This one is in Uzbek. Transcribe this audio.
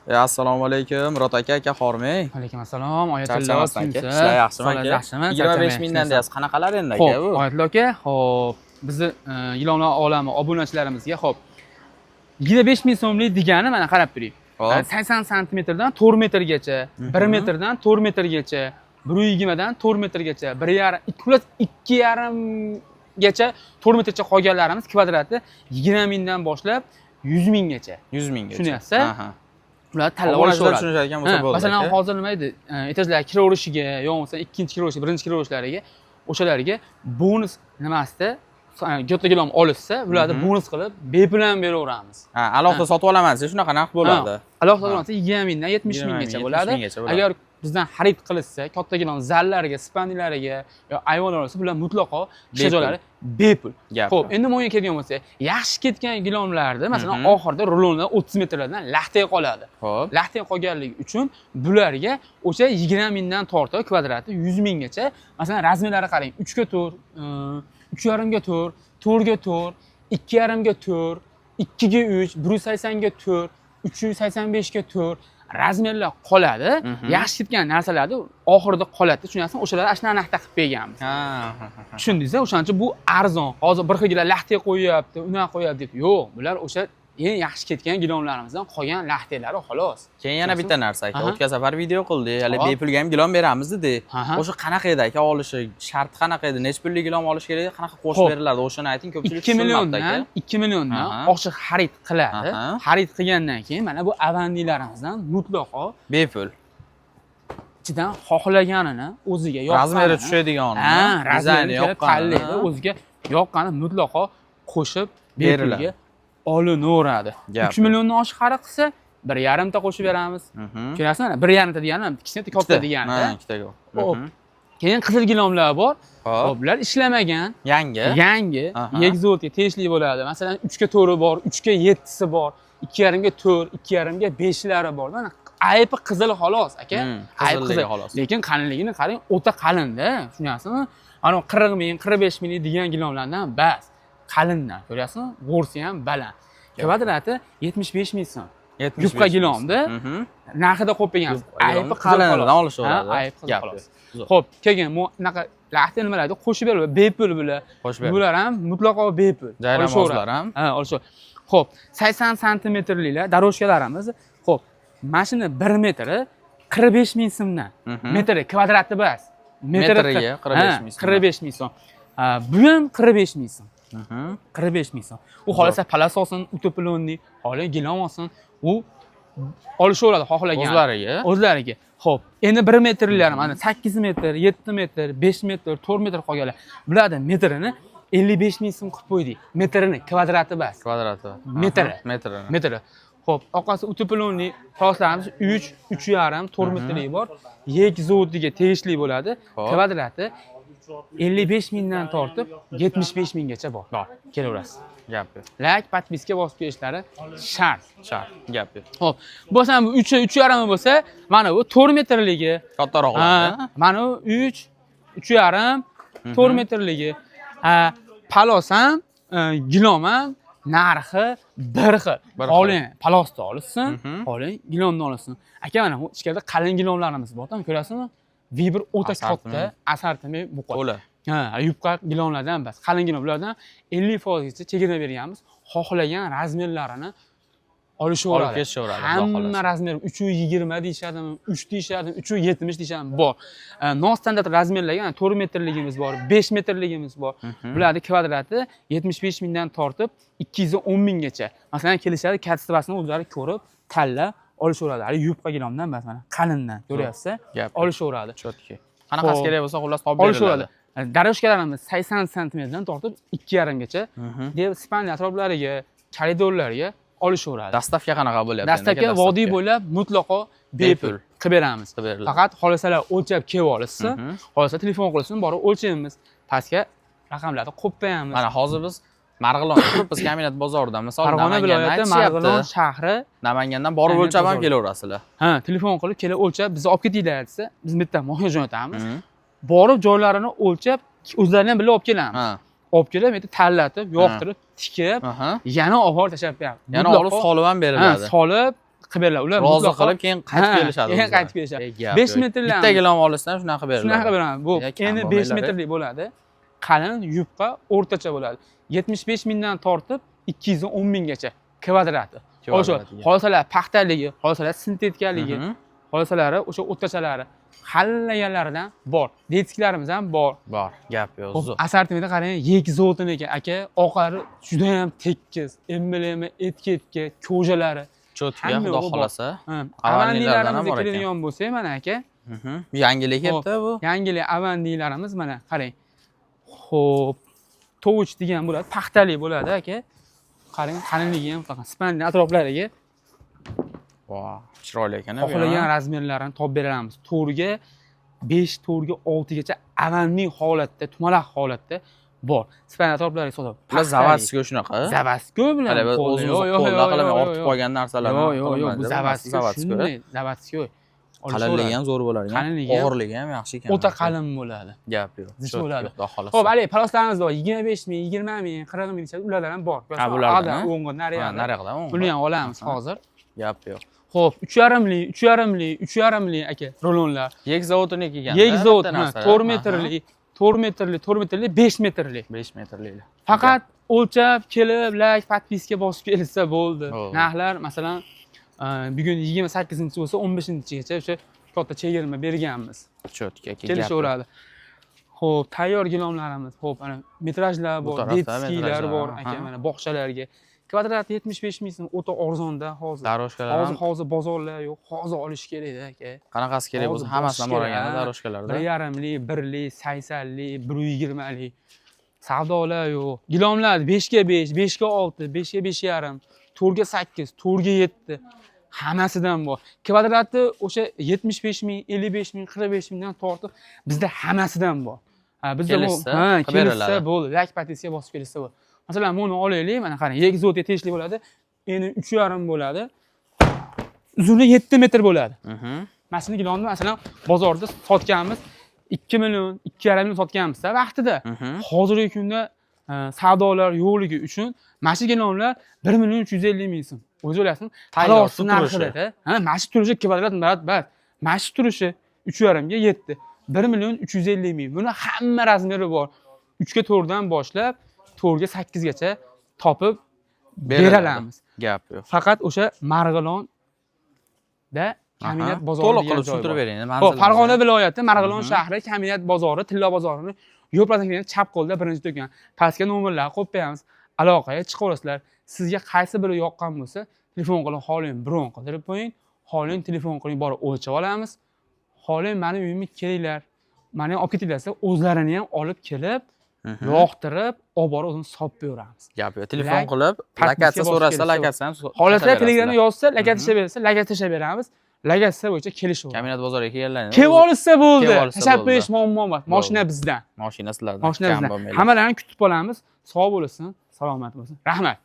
Assalomu alaykum, Murod aka, xormang. Alaykum assalom, Oyatilla Charchamasdan aka. Ishlar yaxshimi aka? Yaxshimi? 25 mingdan deyapsiz. Qanaqalar endi aka bu? Xo'p, Oyatilla aka, xo'p, bizni Yilonlar olami obunachilarimizga xo'p 25 ming so'mlik degani mana qarab turing. 80 santimetrdan 4 metrgacha, 1 metrdan 4 metrgacha, 120 dan 4 metrgacha, 2,5 gacha 4 metrcha qolganlarimiz kvadrati 20 mingdan boshlab 100 minggacha. 100 minggacha. Tushunyapsiz? Aha. Ular tanlab olishaveradi. Tushunadigan bo'lsa bo'ldi. Masalan, hozir nima edi? Etajlar kiraverishiga, yo bo'lmasa ikkinchi kiraverishga, birinchi kiraverishlariga o'shalarga bonus nimasida katta gilam olishsa, ularni bonus qilib bepul ham beraveramiz. Ha, alohida sotib olaman desa shunaqa narx bo'ladi. Alohida olsa 20 mingdan 70 minggacha bo'ladi. Agar bizdan xarid qilishsa, katta gilam zallariga, spandilariga yo ayvonlar olsa, bular mutlaqo ishlash joylari bepul. Xo'p, endi mo'yin kelgan bo'lsa, yaxshi ketgan gilamlarda, masalan, oxirida rulonlar 30 metrlardan laxtay qoladi. Xo'p. Laxtay qolganligi uchun bularga o'sha 20 mingdan tortib kvadrati 100 minggacha, masalan, razmerlari qarang, 3 ga 4, 3,5 ga 4, 4 ga 4, 2,5 ga 4, 2 ga 3, 180 ga 4, 385 ga 4 razmerlar qoladi. Yaxshi ketgan narsalarni oxirida qoladi. Tushunasizmi? O'shalarni ashuna narxda qilib berganmiz. Tushundingizmi? O'shaning uchun bu arzon. Hozir bir xillar laxtay qo'yapti, unaqa qo'yapti deb. Yo'q, bular o'sha eng yaxshi ketgan gilomlarimizdan qolgan laxtaylar xolos. Keyin yana bitta narsa aka, o'tgan safar video qildik, hali bepulga ham gilom beramiz dedik. O'sha qanaqa edi aka olishi, sharti qanaqa edi? Necha pullik gilom olish kerak, qanaqa qo'shib beriladi? O'shani ayting, ko'pchilik 2 milliondan oshiq xarid qiladi. Xarid qilgandan keyin mana bu avandiylarimizdan mutlaqo bepul. ichidan xohlaganini o'ziga yoqqanini, razmeri tushadigan, dizayni yoqqanini, o'ziga yoqqanini mutlaqo qo'shib beriladi. Olinaveradi. 3 milliondan oshiq xarid qilsa 1,5 ta qo'shib beramiz. Ko'rasizmi? 1,5 ta degani ikkita katta degani. Ikkitaga. Hop. Keyin qizil gilomlar bor. Hop, bular ishlamagan, yangi, egzotika tegishli bo'ladi. Masalan, 3 ga 4 bor, 3 ga 7si bor, 2,5 ga 4, 2,5 ga 5lari bor. Mana aybi qizil xolos, aka. Aybi qizil xolos. Lekin qalinligini qarang, o'ta qalin-da. Tushunyapsizmi? Ana 40 ming, 45 ming degan gilomlardan bas. Qalindan, ko'ryapsizmi? Bo'rsi ham baland. Kvadrati 75 ming so'm. Yupqa gilomda narxida qo'yib berganmiz. Aybi qalinidan olishaveradi. Aybi qizil xolos. Xo'p, keyin bunaqa laxta nimalarni qo'shib beradi, bepul bular. Bular ham mutlaqo bepul. Jayramozlar ham. Ha, olishaveradi. Xo'p, 80 santimetrliklar daroshkalarimiz. Xo'p, mashina 1 metri 45 ming so'mdan. Metri kvadrati bas. Metriga 45 ming so'm. 45 ming so'm. Bu ham 45 ming so'm. 45 ming so'm. U xohlasa palas olsin, utopilonni, xohlasa gilom olsin, u olishaveradi xohlagan. O'zlariga. Xo'p, endi 1 metrlar, mana 8 metr, 7 metr, 5 metr, 4 metr qolganlar. Bularning metrini 55 ming so'm qilib qo'ydik. Metrini kvadrati bas. Kvadrati. Metri. Xo'p, oqasi utopilonni palaslarimiz 3, 3,5, 4 metrlik bor. Yek zavodiga tegishli bo'ladi. Kvadrati 55 mingdan tortib 75 minggacha bor. Kelaverasiz. Gap yo'q. Like, podpiska bosib kelishlari shart. Gap yo'q. Xo'p, bo'lsa bu 3,5 bo'lsa, mana bu 4 metrligi kattaroq bo'ladi. Mana bu 3, 3,5, 4 metrligi. Palos ham, gilom ham narxi bir xil. Oling, palosni olsin, oling, gilomni olsin. Aka, mana bu ichkarida qalin gilomlarimiz bor, ko'rasizmi? V1 o'ta katta assortiment bo'ladi. Yupqa gilomlardan bas. Qalin gilomlardan 50% gacha chegirma berganmiz. Xohlagan razmerlarini olishaveradi. Hamma razmer 320 deyishadimi, 3 deyishadimi, 370 deyishadimi bor. Non-standart razmerlarga 4 metrligimiz bor, 5 metrligimiz bor. Bularning kvadrati 75 mingdan tortib 210 minggacha. Masalan, kelishadi, katsibasini o'zlari ko'rib, tanlab olishaveradi. Yupqa gilomdan bas, mana qalindan ko'ryapsiz, olishaveradi. Chotki. Qanaqasi kerak bo'lsa, xullas topib beriladi. Daroshkalarimiz 80 santimetrdan tortib 2,5 gacha. Deb spaniya atroflariga, koridorlarga olishaveradi. Dastavka qanaqa bo'lyapti? Dastavka vodiy bo'ylab mutlaqo bepul qilib beramiz. Faqat xohlasalar o'lchab kelib olishsa, xohlasa telefon qilsin, borib o'lchaymiz. Pastga raqamlarni qo'yib qo'yamiz. Mana hozir biz Marg'ilon biz Kombinat bozorida, misol Farg'ona viloyati Marg'ilon shahri, Namangandan borib o'lchab ham kelaverasizlar. Telefon qilib kelib o'lchab, bizni olib ketinglar desa, biz bitta mo'hin jo'natamiz. Borib joylarini o'lchab, o'zlarini ham birga olib kelamiz. Olib kelib, endi tanlatib, yoqtirib, tikib, yana olib tashlab beramiz. Yana olib solib ham beriladi. Solib, qilib beradilar. Ular rozi mutlaqo- qilib keyin qaytib Ha, kelishadi. keyin o'zlari. qaytib kelishadi. Gap 5 yo'q. metrli bitta gilam olishdan shunaqa beriladi. Shunaqa beraman. Bu Ya, kam endi 5 bo'lmanglar, metrli bo'ladi. Qalin, yupqa, o'rtacha bo'ladi. 75 mingdan tortib 210 minggacha kvadrati. O'sha holisalar paxtaligi, holisalar sintetkaligi, holisalari o'sha o'rtachalari xallaganlaridan bor. Detiklarimiz ham bor. Bor, gap yo'q. Zo'r. Assortimentda qarang, yek zotin ekan aka, oqari juda ham tekis, emblemi, etiketka, ko'jalari. Cho'tka, hamma xudo yo'g'i bor. xolasa. Avandilarimizga bor ekan. keladigan bo'lsak, mana aka, Yangilik kelibdi bu. yangilik avandilarimiz mana qarang. Xo'p, tovuch degan bo'ladi, paxtali bo'ladi aka. Qarang, qalinligi ham faqat spanning atroflariga Voh, chiroyli ekan. xohlagan razmerlarini topib beramiz. To'rga 5, to'rga 6 gacha avanning holatda, tumalaq holatda bor. Span atroflariga solib. Bular zavadskiy shunaqa. Zavadskiy bilan Hali biz o'zimiz qo'lda qilaman, ortib qo'ygan narsalarni. Yo'q, bu zavadskiy. Zavadskiy. Qalinligi ham zo'r bo'lar ekan. Qalinligi ham Og'irligi ham yaxshi ekan. o'ta qalin bo'ladi. Gap yo'q. Zich bo'ladi. Xudo xolasa. Xo'p, hali paloslarimiz bor. 25 ming, 20 ming, 40 ming desa, ulardan ham bor. Ha, bulardan. O'ng'i, naryoqda. Naryoqda. Buni ham olamiz hozir. Gap yo'q. Xo'p, 3,5lik, 3,5lik aka, rulonlar. Yek zavodniki ekan. Yek zavod, 4 metrli, 4 metrli, 4 metrli, 5 metrli. 5 metrli. Faqat o'lchab, kelib, like, podpiska bosib kelsa bo'ldi. Narxlar, masalan, bugun 28-chi bo'lsa, 15-chigacha o'sha katta chegirma berganmiz. Cho'tka aka. Kelishaveradi. Xo'p, tayyor gilamlarimiz, xo'p, ana metrajlar bor, detskilar bor aka, mana bog'chalarga. Kvadrat 75 ming so'm o'ta arzonda hozir. Daroshkalar ham Hozir bozorlar yo'q, hozir olish kerak aka. qanaqasi kerak bo'lsa hammasidan bor ekan daroshkalarda. 1,5lik, 1lik, 80lik, 120lik. Savdolar yo'q. Gilomlar 5 ga 5, 5 ga 6, 5 ga 5,5, 4 ga 8, 4 ga 7. Hammasidan bor. Kvadrati o'sha 75 ming, 55 ming, 45 mingdan tortib bizda hammasidan bor. Bizda bu kelsa bo'ldi, like patitsiya bosib kelsa bo'ldi. Masalan, buni olaylik, mana qarang, egzotiga tegishli bo'ladi. Eni 3,5 bo'ladi. Uzuni 7 metr bo'ladi. Mana shuni gilonni masalan bozorda sotganmiz 2 million, 2,5 million sotganmiz-da vaqtida. Hozirgi kunda savdolar yo'qligi uchun mana shu gilonlar 1 million 350 ming so'm. O'zi o'ylaysiz, talosi narxida-da. Mana shu turishi kvadrat bas. Mana shu turishi 3,5 ga 7. 1 million 350 ming. Buni hamma razmeri bor. 3 ga 4 dan boshlab 4 ga 8 gacha topib beramiz. Gap yo'q. Faqat o'sha Marg'ilon da Kaminat bozori to'liq qilib tushuntirib bering. Xo'p, Farg'ona viloyati Marg'ilon shahri Kaminat bozori, Tilla bozorini yo'l prospektining chap qo'lida birinchi do'kon. Pastga nomerlar qo'yib qo'yamiz. Aloqaga chiqaverasizlar. Sizga qaysi biri yoqqan bo'lsa, telefon qiling, xohlang bron qildirib qo'ying, xohlang telefon qiling, borib o'lchab olamiz. Xohlang meni uyimga kelinglar. Meni olib ketinglar desa, o'zlarini ham olib kelib, yoqtirib, olib borib o'zini solib beramiz. Gap yo'q. Telefon qilib, lokatsiya so'rasa, lokatsiyani Xohlasizlar Telegramda yozsa, lokatsiya bersa, lokatsiya tashlab beramiz. Lokatsiya bo'yicha kelishaveramiz. Kaminat bozoriga kelganlar. Kelib olsa bo'ldi. Tashab berish muammo emas. Mashina bizdan. Mashina sizlardan. Mashina bizdan. Hammalarni kutib qolamiz. Sog' bo'lsin, salomat bo'lsin. Rahmat.